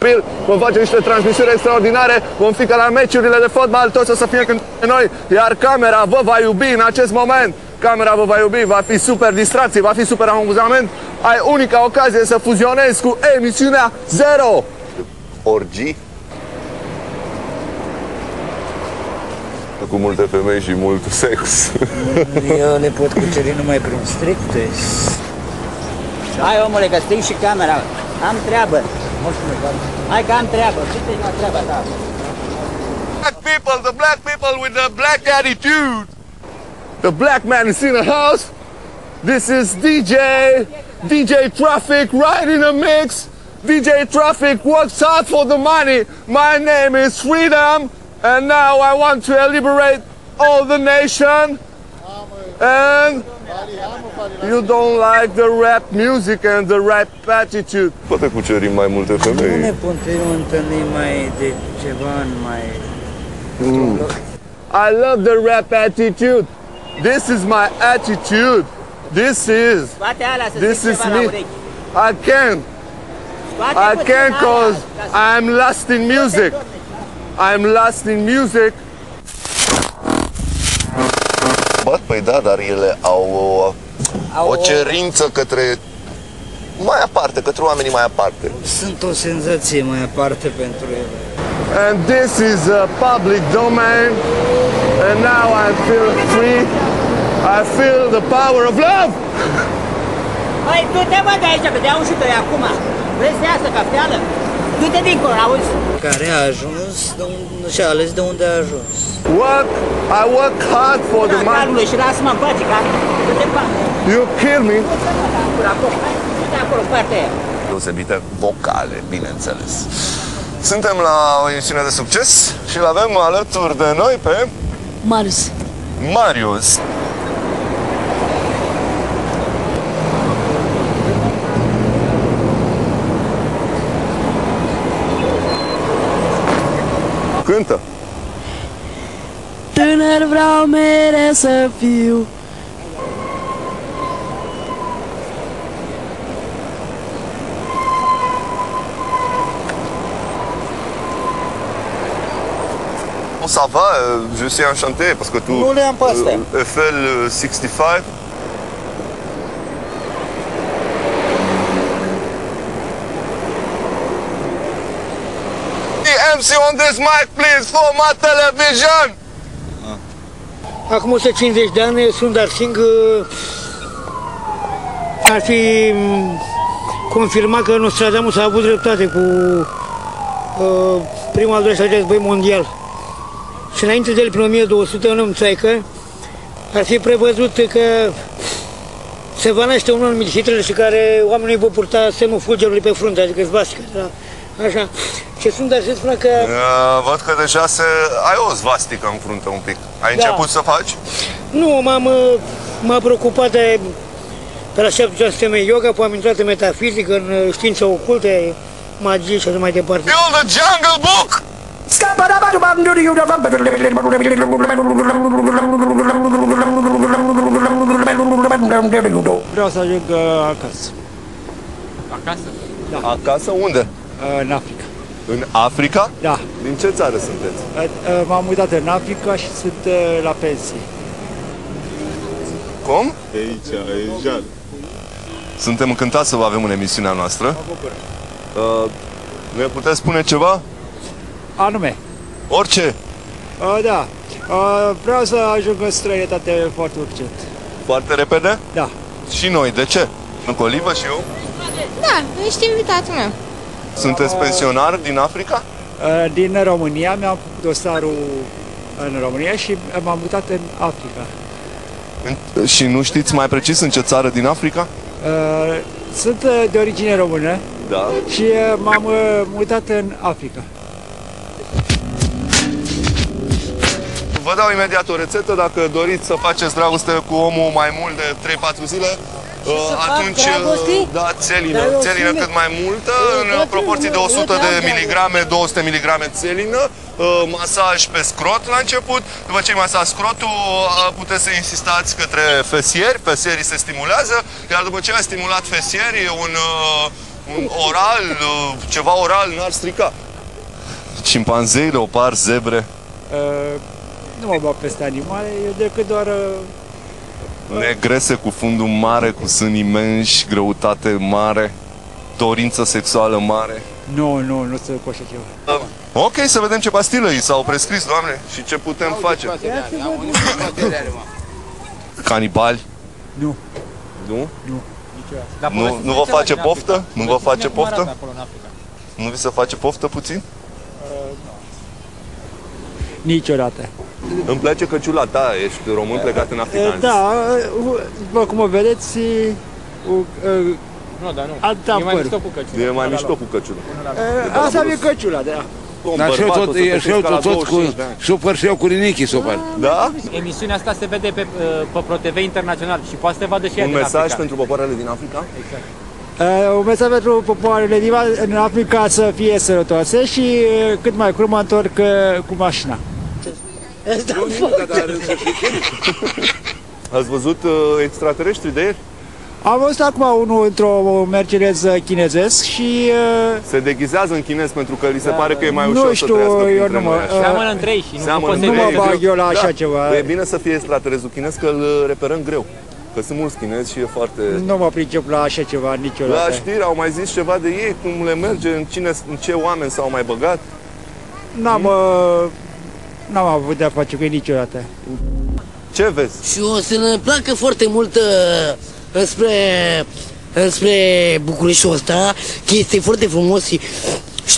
copil, vom face niște transmisiuni extraordinare, vom fi ca la meciurile de fotbal, toți o să fie când noi, iar camera vă va iubi în acest moment. Camera vă va iubi, va fi super distracție, va fi super amuzament. Ai unica ocazie să fuzionezi cu emisiunea Zero. Orgii? Cu multe femei și mult sex. Eu le pot cuceri numai prin striptease. Hai, omule, că sting și camera. Am treabă. Hai că am treabă. Ce-ți la treaba ta? Black people, the black people with the black attitude. The black man is in the house. This is DJ Traffic right in the mix. DJ Traffic works hard for the money. My name is Freedom. And now I want to liberate all the nation. And you don't like the rap music and the rap attitude. Poate cucerim mai multe femei. Nu ne putem întâlni mai de ceva mai... I love the rap attitude. This is my attitude. This is me. I can't cause I'm lost in music. I'm lost in music. Bă, păi da, dar ele au o cerință către mai aparte, către oamenii mai aparte. Sunt o senzație mai aparte pentru ele. And this is a public domain. And now I feel free. I feel the power of love. Păi, du-te, mă, de aici, că te-au și pe acum. Vrei să iasă cafeală? Du-te dincolo, auzi? Care a ajuns și a ales de unde a ajuns. I work hard for the money. Calmul și lasă-mă în pace, ca? Du-te în pace. You kill me. Du-te acolo, în partea aia. Deosebite vocale, bineînțeles. Suntem la o emisiune de succes și îl avem alături de noi pe... Marius. Cântă! Tânăr vreau mereu să fiu. Ça va, je suis enchanté parce que tu Eiffel 65. MC on this mic, please, for my television. Acum 150 de ani, Sundar Singh ar fi confirmat că Nostradamus a avut dreptate cu primul al doilea război mondial. Și înainte de el, prin 1200, un om țaică, ar fi prevăzut că se va naște un om Hitler și care oamenii vor purta semnul fulgerului pe frunte, adică svastica. Așa. Și Sundar se spune că... Văd că deja ai o svastică în frunte un pic. Ai început să faci? Nu, m-a preocupat de... Pe la 7 sisteme yoga, apoi am intrat în metafizică, în științe oculte, magie și așa mai departe. Build the Jungle Book! Vreau să ajung acasă. Acasă? Da. Acasă? Unde? În Africa. În Africa? Da. Din ce țară sunteți? M-am mutat în Africa și sunt la pensie. Cum? De aici, e jar. Suntem încântați să vă avem în emisiunea noastră. Ne puteți spune ceva? Anume. Orice? Da. Vreau să ajung în străinătate foarte urgent. Foarte repede? Da. Și noi, de ce? În colivă și eu? Da, ești invitatul meu. Sunteți pensionar din Africa? Din România, mi-am dosarul în România și m-am mutat în Africa. Și nu știți mai precis în ce țară din Africa? Sunt de origine română. Da. Și m-am mutat în Africa. Vă dau imediat o rețetă, dacă doriți să faceți dragoste cu omul mai mult de 3-4 zile, atunci dați țelină cât mai multă, în proporții de 100 de miligrame, 200 miligrame țelină, masaj pe scrot la început. După ce masați scrotul, puteți să insistați către fesieri, fesierii se stimulează, iar după ce ai stimulat fesierii Oral, ceva oral n-ar strica. Cimpanzei, leopard, zebre. Nu mă bag peste animale, eu decât doar... Negrese cu fundul mare, cu sâni imensi, greutate mare, dorință sexuală mare. Nu să cu așa ceva. Ok, să vedem ce pastilă i s-au prescris, doamne, și ce putem face. Canibali? Nu. Nu? Nu. Nu vă face poftă? Nu vă face poftă? Nu vi se face poftă puțin? Niciodată. Îmi place căciula ta, ești român plecat în Africa. Da, după cum o vedeți, Nu, dar nu. atâta E mai păr. mișto cu căciula. E mai mișto cu căciula. Asta e căciula, da. Dar și eu tot cu super și eu cu rinichii super. Da? Emisiunea asta se vede pe ProTV Internațional și poate să te vadă și ea Un din mesaj Africa. pentru popoarele din Africa? Exact. Un mesaj pentru popoarele din Africa să fie sănătoase și cât mai curând mă întorc cu mașina. Ați văzut extraterestri de ieri? Am văzut acum unul într-o Mercedes chinezesc și... Se deghizează în chinez pentru că li se pare că e mai Nu ușor știu, să trăiască eu printre nu mă- noi, așa. Seamănă între ei și nu poți să Nu mă vezi. bag eu la așa ceva. E bine să fie extraterestru chinez că îl reperăm greu. Că sunt mulți chinezi și e foarte... Nu mă pricep la așa ceva La niciodată. știri au mai zis ceva de ei, cum le merge, în ce oameni s-au mai băgat. N-am avut de-a face cu ei niciodată. Ce vezi? Și o să ne placă foarte mult înspre Bucureștiul ăsta, că este foarte frumos și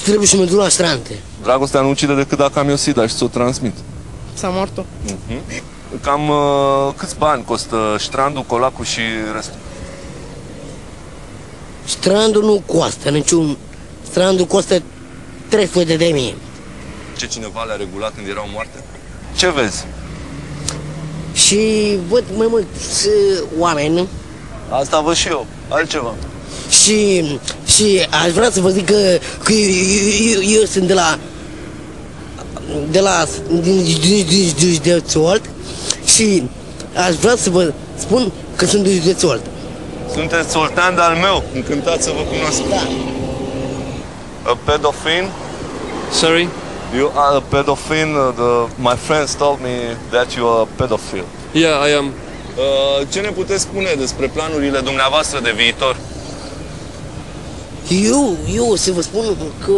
trebuie să mă duc la strand. Dragostea nu ucide decât dacă am eu sida și ți-o transmit. S-a morto. Cam câți bani costă strandul, colacul și restul? Strandul nu costă niciun... Strandul costă 300.000. Ce cineva le-a regulat când erau moarte? Ce vezi? Și văd mai mulți oameni Asta văd și eu. Altceva. și aș vrea să vă zic că eu sunt din județul Olt și aș vrea să vă spun că sunt din județul Olt. Sunteți sultan de-al meu. Încântat să vă cunosc. Da. A pedophile? Sorry? You are a pedophile. My friends told me that you are a pedophile. Yeah, I am. Ce ne puteți spune despre planurile dumneavoastră de viitor? Eu să vă spun că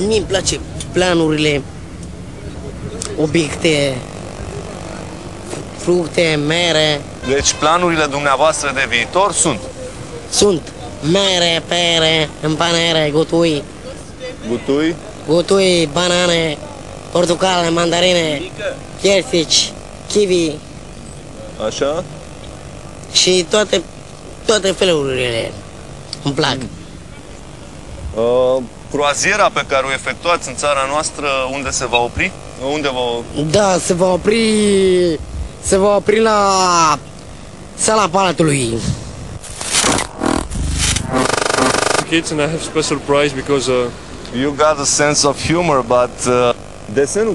mie îmi place planurile, obiecte, fructe, mere. Deci planurile dumneavoastră de viitor sunt Mere, pere, împanere, gutui, banane, portocale, mandarine, chersici, kiwi Așa? și toate felurile îmi plac. Croaziera pe care o efectuați în țara noastră, unde se va opri? Unde va... Da, se va opri la Sala Palatului. Kids and I have special prize because You got a sense of humor, but desenul